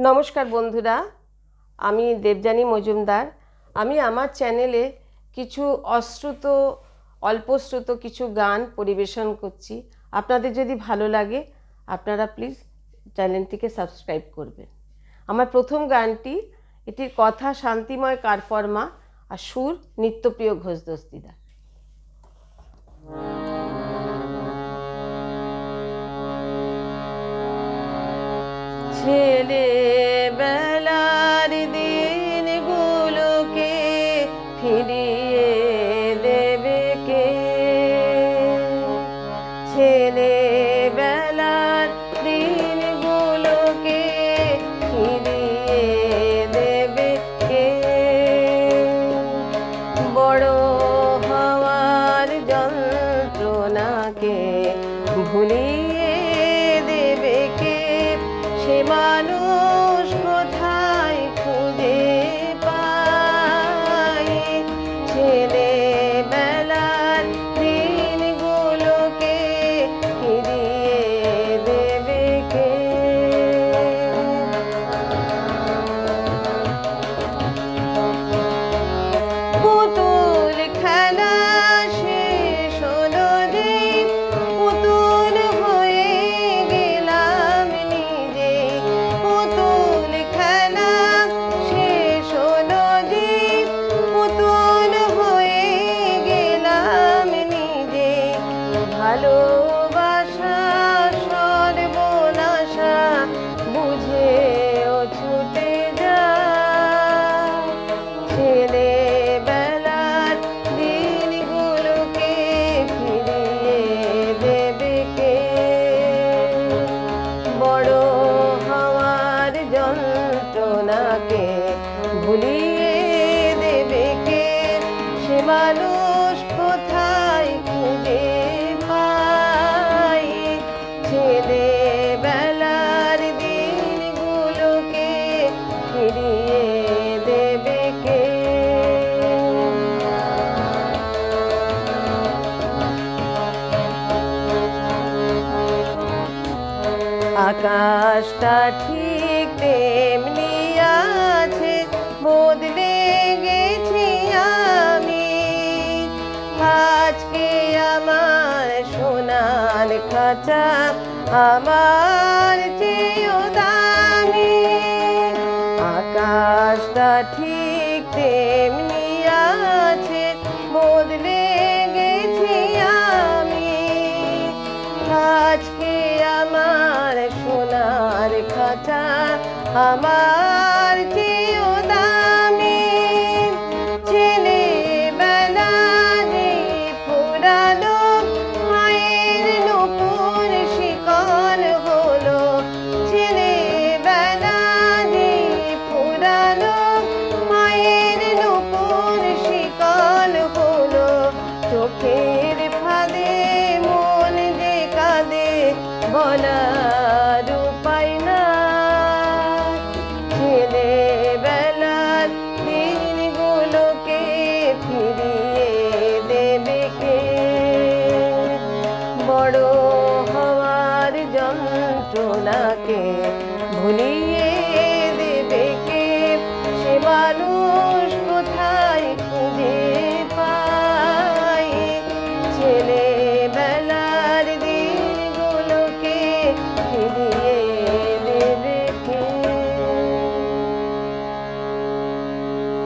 নমস্কার বন্ধুরা, আমি দেবযানী মজুমদার। আমি আমার চ্যানেলে কিছু অশ্রুত অল্পশ্রুত কিছু গান পরিবেশন করছি। আপনাদের যদি ভালো লাগে আপনারা প্লিজ চ্যানেলটিকে সাবস্ক্রাইব করবেন। আমার প্রথম গানটি, এটির কথা শান্তিময় কারফরমা আর সুর নিত্যপ্রিয় ঘোষ দস্তিদার। ছেলেবেলার দিনগুলোকে ফিরিয়ে দেবে কে? ছেলেবেলার দিনগুলোকে ফিরিয়ে দেবে কে? বড় হওয়ার যন্ত্রণাকে ভুলিয়ে দেবে কে? সে মানুষ কোথায় খুঁজে পাই? ছেলেবেলার দিনগুলোকে ফিরিয়ে দেবে কে? পুতুল খেলা শেষ হলো যে, পুতুল হয়ে গেলাম নিজে। পুতুল খেলা শেষ হলো যে, পুতুল হয়ে গেলাম নিজে। ভালোবাসা সর্বনাশা বুঝেও ছুটে যায়। ছেলেবেলার দিনগুলোকে ফিরিয়ে দেবে কে? বড় হওয়ার যন্ত্রণাকে ভুলিয়ে দেবে কে? সে মানুষ কোথায় খুঁজে পাই? ছেলেবেলার দিনগুলোকে ফিরিয়ে দেবে কে? আকাশটা ঠিক তেমনি আছে, বদলে গেছি আমি। আজকে আমার সোনার খাঁচা আমার চেয়েও দামি। আকাশটা ঠিক তেমনি আছে, বদলে গেছি আমি। আজকে আমার সোনার খাঁচা আমার